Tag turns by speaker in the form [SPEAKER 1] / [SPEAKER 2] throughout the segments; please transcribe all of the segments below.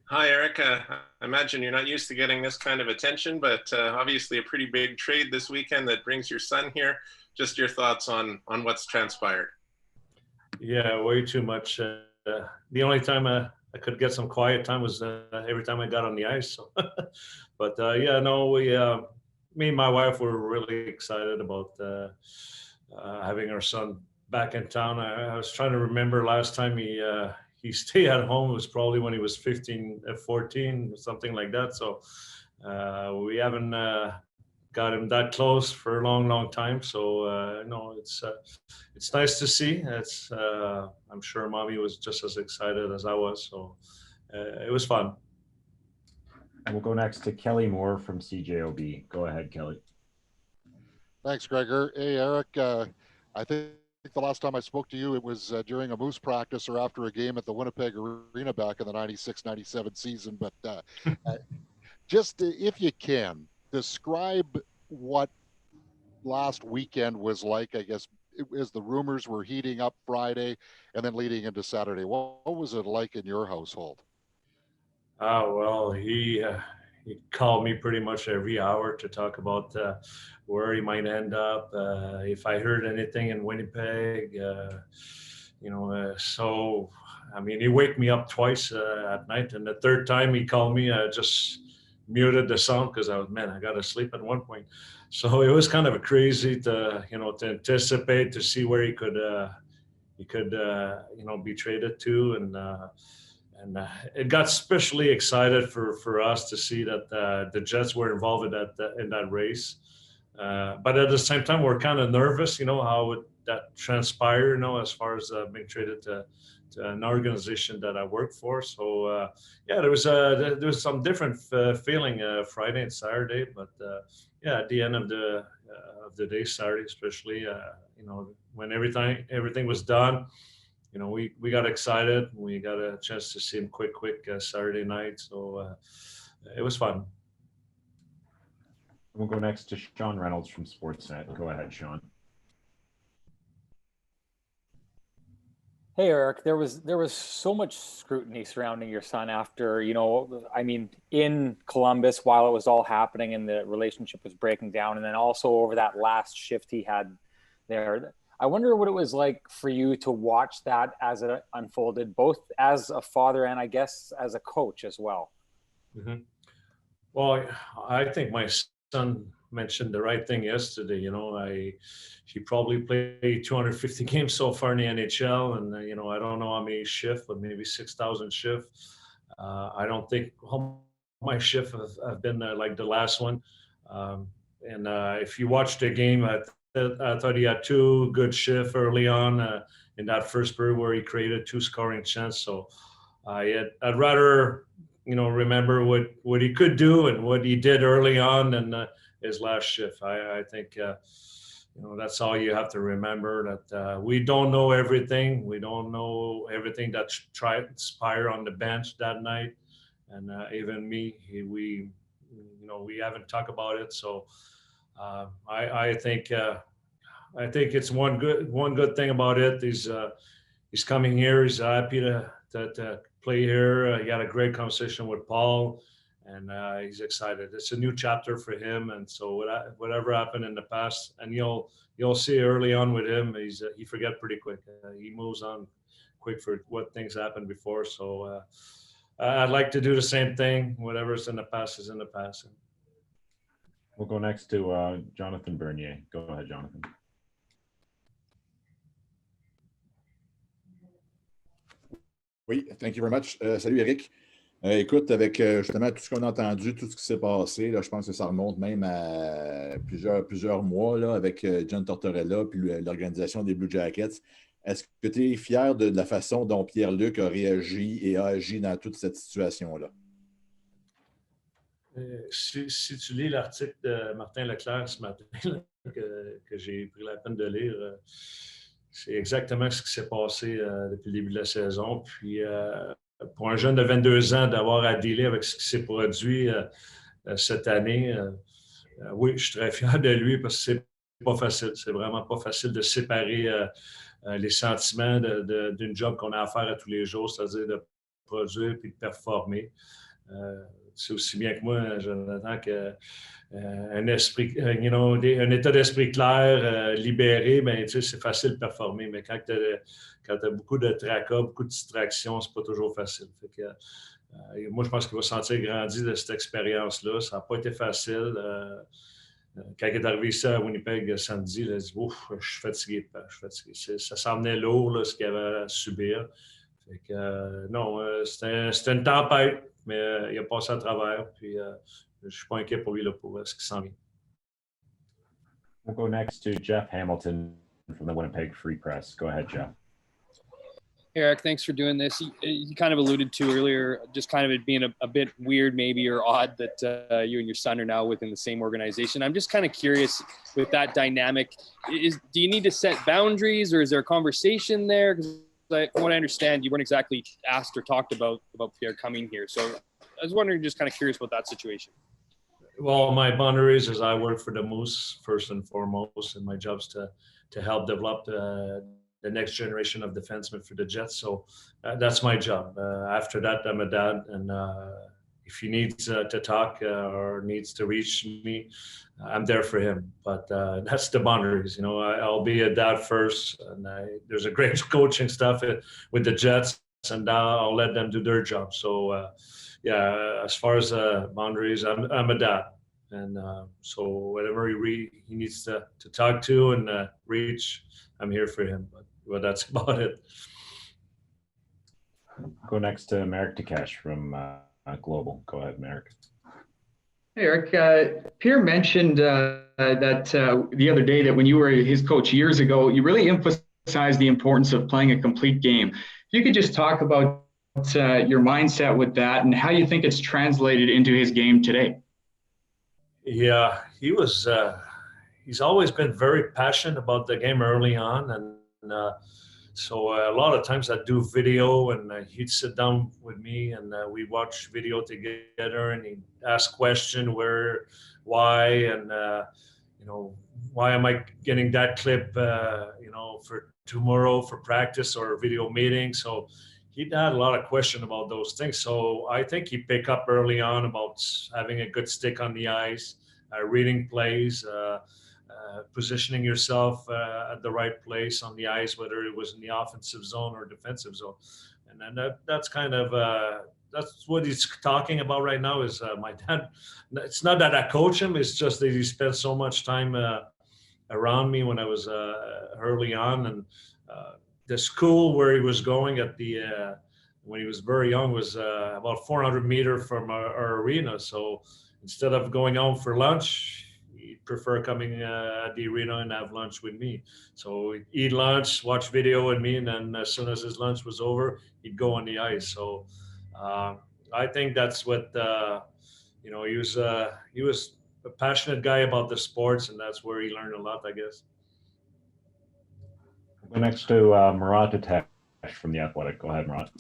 [SPEAKER 1] Hi, Eric. I imagine you're not used to getting this kind of attention, but obviously a pretty big trade this weekend that brings your son here. Just your thoughts on what's transpired.
[SPEAKER 2] Yeah, way too much. The only time I could get some quiet time was every time I got on the ice. So. But yeah, no, me and my wife were really excited about having our son back in town. I was trying to remember last time he stayed at home. It was probably when he was 15, 14, something like that. So we haven't got him that close for a long, long time. So no, it's nice to see. I'm sure mommy was just as excited as I was. So it was fun.
[SPEAKER 3] And we'll go next to Kelly Moore from CJOB. Go ahead, Kelly.
[SPEAKER 4] Thanks, Gregor. Hey, Eric. I think the last time I spoke to you, it was during a Moose practice or after a game at the Winnipeg Arena back in the 96-97 season. But just if you can, describe what last weekend was like, I guess, as the rumors were heating up Friday and then leading into Saturday. What was it like in your household?
[SPEAKER 2] Oh, well, he called me pretty much every hour to talk about where he might end up, if I heard anything in Winnipeg. So I mean, he waked me up twice at night, and the third time he called me, I just muted the sound because I got to sleep at one point. So it was kind of a crazy to anticipate to see where he could be traded to, and it got especially excited for us to see that the Jets were involved in that race. But at the same time, we're kind of nervous, how would that transpire, as far as being traded to an organization that I work for. So yeah, there was some different feeling Friday and Saturday, but yeah, at the end of the day, Saturday especially, when everything was done. We got excited. We got a chance to see him quick Saturday night. So it was fun.
[SPEAKER 3] We'll go next to Sean Reynolds from Sportsnet. Go ahead, Sean.
[SPEAKER 5] Hey Eric, there was so much scrutiny surrounding your son after, in Columbus while it was all happening and the relationship was breaking down, and then also over that last shift he had there. I wonder what it was like for you to watch that as it unfolded, both as a father and I guess as a coach as well.
[SPEAKER 2] Mm-hmm. Well, I think my son mentioned the right thing yesterday. He probably played 250 games so far in the NHL, and I don't know how many shifts, but maybe 6,000 shifts. I don't think how my shift have been like the last one. And if you watch the game, I thought he had two good shifts early on in that first period where he created two scoring chances. So I'd rather remember what he could do and what he did early on and his last shift. I think that's all you have to remember, that we don't know everything. We don't know everything that transpired on the bench that night, and even me, we haven't talked about it. So I think it's one good thing about it. He's coming here. He's happy to play here. He had a great conversation with Paul, and he's excited. It's a new chapter for him, and so whatever happened in the past, and you'll see early on with him, he forget pretty quick. He moves on quick for what things happened before. So I'd like to do the same thing. Whatever's in the past is in the past.
[SPEAKER 3] We'll go next to Jonathan Bernier. Go ahead, Jonathan.
[SPEAKER 6] Oui, thank you very much. Salut Eric. Écoute, avec justement tout ce qu'on a entendu, tout ce qui s'est passé, là, je pense que ça remonte même à plusieurs mois là, avec John Tortorella puis l'organisation des Blue Jackets. Est-ce que tu es fier de la façon dont Pierre-Luc a réagi et a agi dans toute cette situation-là?
[SPEAKER 2] Si tu lis l'article de Martin Leclerc ce matin que j'ai pris la peine de lire, c'est exactement ce qui s'est passé depuis le début de la saison. Puis pour un jeune de 22 ans, d'avoir à dealer avec ce qui s'est produit cette année, oui, je suis très fier de lui parce que c'est pas facile. C'est vraiment pas facile de séparer les sentiments d'une job qu'on a à faire à tous les jours, c'est-à-dire de produire puis de performer. C'est aussi bien que moi, Jonathan, que un esprit, un état d'esprit clair, libéré, ben, c'est facile de performer. Mais quand tu as beaucoup de tracas, beaucoup de distractions, c'est pas toujours facile. Fait que, moi, je pense qu'il va se sentir grandi de cette expérience-là. Ça n'a pas été facile. Quand il est arrivé ici à Winnipeg samedi, il a dit ouf, je suis fatigué. Ça s'emmenait lourd, là, ce qu'il avait à subir. Fait que, non, c'était une tempête, mais il a passé à travers. Puis je ne suis pas inquiet pour lui là, pour ce qui s'en vient.
[SPEAKER 3] We'll go next to Jeff Hamilton from the Winnipeg Free Press. Go ahead, Jeff.
[SPEAKER 7] Eric, thanks for doing this. You kind of alluded to earlier, just kind of it being a bit weird maybe or odd that you and your son are now within the same organization. I'm just kind of curious with that dynamic. Do you need to set boundaries, or is there a conversation there? Because from what I understand, you weren't exactly asked or talked about Pierre coming here. So I was wondering, just kind of curious about that situation.
[SPEAKER 2] Well, my boundaries is I work for the Moose first and foremost, and my job's to help develop the next generation of defensemen for the Jets. So that's my job. After that, I'm a dad, and if he needs to talk or needs to reach me, I'm there for him. But that's the boundaries. I'll be a dad first, and there's a great coaching staff with the Jets, and I'll let them do their job. So yeah, as far as boundaries, I'm a dad. And so whatever he needs to talk to and reach, I'm here for him. But that's about it.
[SPEAKER 3] Go next to Marek Takesh from Global. Go ahead, Marek.
[SPEAKER 8] Hey, Eric. Pierre mentioned that the other day that when you were his coach years ago, you really emphasized the importance of playing a complete game. If you could just talk about your mindset with that and how you think it's translated into his game today.
[SPEAKER 2] Yeah, he's always been very passionate about the game early on, and so a lot of times I do video, and he'd sit down with me, and we watch video together, and he'd ask question why, and why am I getting that clip, for tomorrow for practice or video meeting. So he had a lot of question about those things. So I think he picked up early on about having a good stick on the ice, reading plays, positioning yourself at the right place on the ice, whether it was in the offensive zone or defensive zone. And then that's kind of that's what he's talking about right now is my dad. It's not that I coach him, it's just that he spent so much time around me when I was early on. And the school where he was going at when he was very young was about 400 meters from our arena. So instead of going home for lunch, he'd prefer coming at the arena and have lunch with me. So he'd eat lunch, watch video with me, and then as soon as his lunch was over, he'd go on the ice. So I think that's what he was a passionate guy about the sports, and that's where he learned a lot, I guess.
[SPEAKER 3] We'll go next to Murat Atesh from The Athletic. Go ahead, Murat.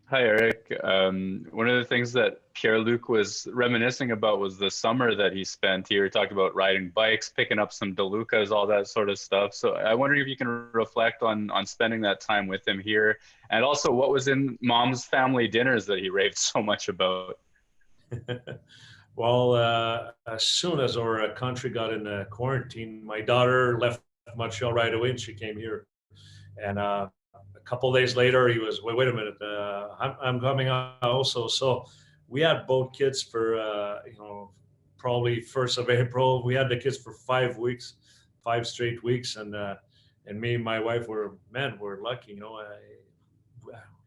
[SPEAKER 9] Hi, Eric. One of the things that Pierre-Luc was reminiscing about was the summer that he spent here. He talked about riding bikes, picking up some DeLucas, all that sort of stuff. So I wonder if you can reflect on spending that time with him here, and also what was in Mom's family dinners that he raved so much about.
[SPEAKER 2] Well, as soon as our country got in quarantine, my daughter left Montreal right away, and she came here. And a couple of days later, he was, wait a minute, I'm coming out also. So we had both kids for, probably 1st of April. We had the kids for 5 weeks, 5 straight weeks. And me and my wife we're lucky,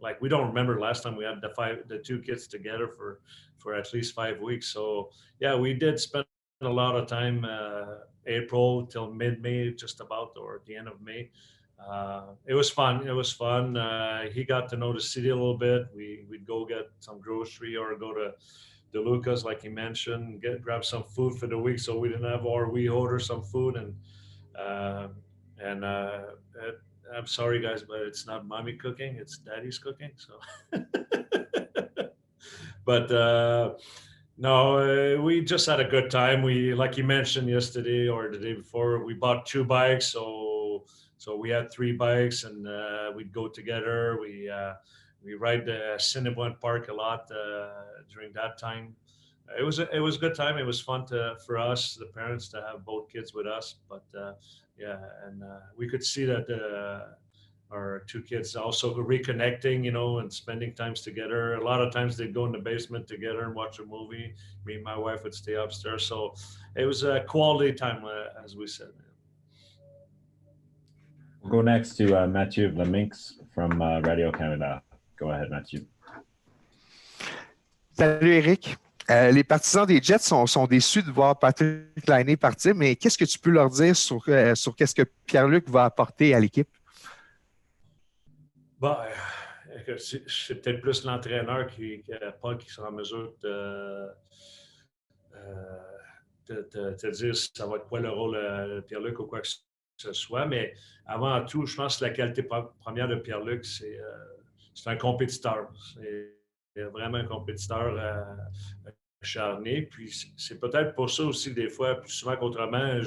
[SPEAKER 2] like we don't remember last time we had the 2 kids together for at least 5 weeks. So yeah, we did spend a lot of time April till mid-May, just about, or at the end of May. It was fun. He got to know the city a little bit. We'd go get some grocery or go to DeLucas, like he mentioned, grab some food for the week, so we didn't have, or we order some food. And I'm sorry, guys, but it's not mommy cooking; it's daddy's cooking. So, but no, we just had a good time. We, like you mentioned yesterday or the day before, we bought 2 bikes, so So we had 3 bikes, and we'd go together. We ride the Cinnabon Park a lot during that time. It was a good time. It was fun for us, the parents, to have both kids with us. But yeah, and we could see that our 2 kids also reconnecting, and spending times together. A lot of times they'd go in the basement together and watch a movie. Me and my wife would stay upstairs. So it was a quality time, as we said.
[SPEAKER 3] We'll go next to Mathieu Leminx from Radio Canada. Go ahead, Mathieu.
[SPEAKER 10] Salut Eric. Les partisans des Jets sont déçus de voir Patrick Laine partir, mais qu'est-ce que tu peux leur dire sur qu'est-ce que Pierre-Luc va apporter à l'équipe?
[SPEAKER 2] Bon, c'est peut-être plus l'entraîneur Paul, qui sera en mesure de te dire si ça va être quoi le rôle de Pierre-Luc ou quoi que ce soit. Mais avant tout, je pense que la qualité première de Pierre-Luc, c'est un compétiteur. C'est vraiment un compétiteur acharné. Puis c'est peut-être pour ça aussi, des fois, plus souvent qu'autrement,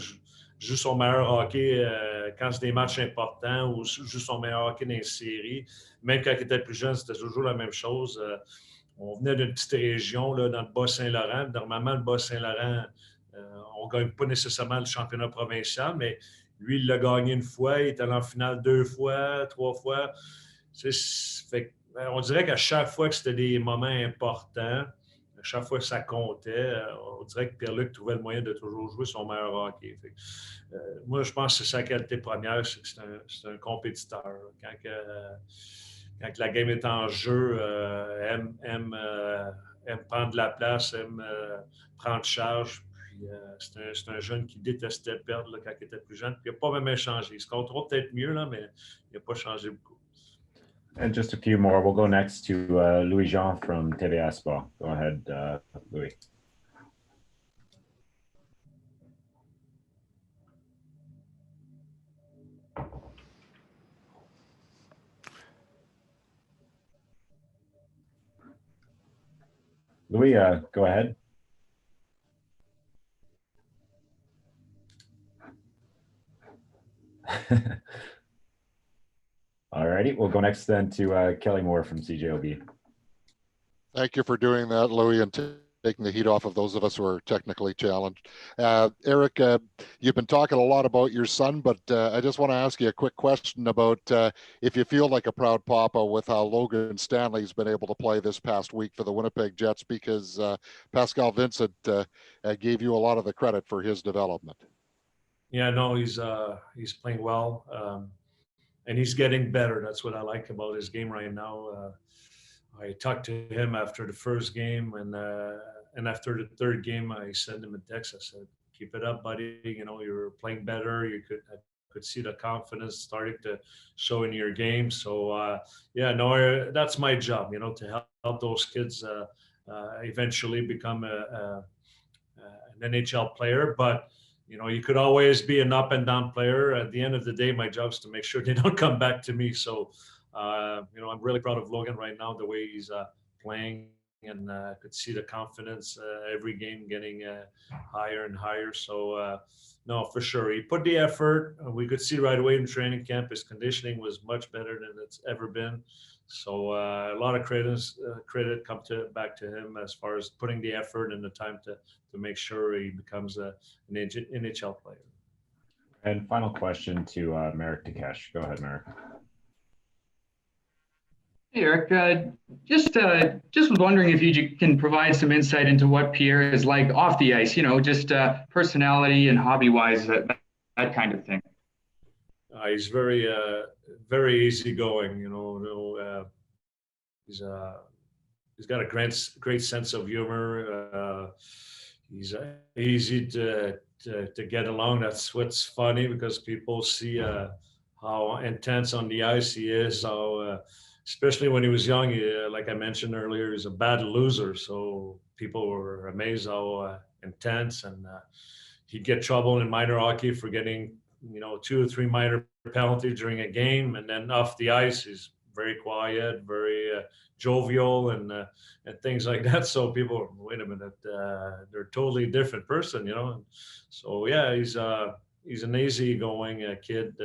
[SPEAKER 2] joue son meilleur hockey quand c'est des matchs importants, ou joue son meilleur hockey dans les séries. Même quand il était plus jeune, c'était toujours la même chose. On venait d'une petite région là, dans le Bas-Saint-Laurent. Normalement, le Bas-Saint-Laurent, on ne gagne pas nécessairement le championnat provincial, mais lui, il l'a gagné une fois. Il est allé en finale 2 fois, 3 fois. On dirait qu'à chaque fois que c'était des moments importants, à chaque fois que ça comptait, on dirait que Pierre-Luc trouvait le moyen de toujours jouer son meilleur hockey. Moi, je pense que c'est sa qualité première, c'est que c'est un compétiteur. Quand la game est en jeu, aime prendre de la place, aime prendre charge. Puis, c'est un jeune qui détestait perdre là, quand il était plus jeune. Puis, il n'a pas vraiment changé. Il se contrôle peut-être mieux, là, mais il n'a pas changé beaucoup.
[SPEAKER 3] And just a few more. We'll go next to Louis Jean from TVA Sport. Go ahead, Louis. Louis, go ahead. All righty, we'll go next then to Kelly Moore from CJOB.
[SPEAKER 4] Thank you for doing that, Louis, and taking the heat off of those of us who are technically challenged. Eric, you've been talking a lot about your son, but I just want to ask you a quick question about if you feel like a proud papa with how Logan Stanley's been able to play this past week for the Winnipeg Jets, because Pascal Vincent gave you a lot of the credit for his development.
[SPEAKER 2] Yeah, no, he's playing well. And he's getting better. That's what I like about his game right now. I talked to him after the first game, and after the third game, I sent him a text. I said, "Keep it up, buddy. You're playing better. I could see the confidence starting to show in your game." So yeah, no, that's my job. To help those kids eventually become an NHL player, but. You could always be an up and down player. At the end of the day, my job is to make sure they don't come back to me. So, I'm really proud of Logan right now, the way he's playing, and I could see the confidence every game getting higher and higher. So, no, for sure. He put the effort. We could see right away in training camp, his conditioning was much better than it's ever been. So a lot of credit come back to him as far as putting the effort and the time to make sure he becomes an NHL player.
[SPEAKER 3] And final question to Marek Dukesh. Go ahead, Marek.
[SPEAKER 8] Hey, Eric, just was wondering if you can provide some insight into what Pierre is like off the ice, just personality and hobby-wise, that kind of thing.
[SPEAKER 2] He's very easygoing, he's got a great sense of humor. He's easy to get along. That's what's funny, because people see how intense on the ice he is. How especially when he was young, like I mentioned earlier, he's a bad loser. So people were amazed how intense, and he'd get trouble in minor hockey for getting 2 or 3 minor penalties during a game, and then off the ice he's very quiet, very jovial, and things like that. So people, wait a minute, they're a totally different person, So yeah, he's an easygoing kid,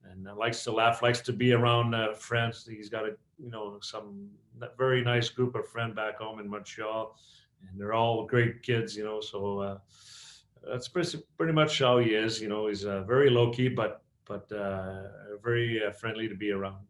[SPEAKER 2] and likes to laugh, likes to be around friends. He's got some very nice group of friends back home in Montreal, and they're all great kids, so that's pretty much how he is. He's very low key, but very friendly to be around.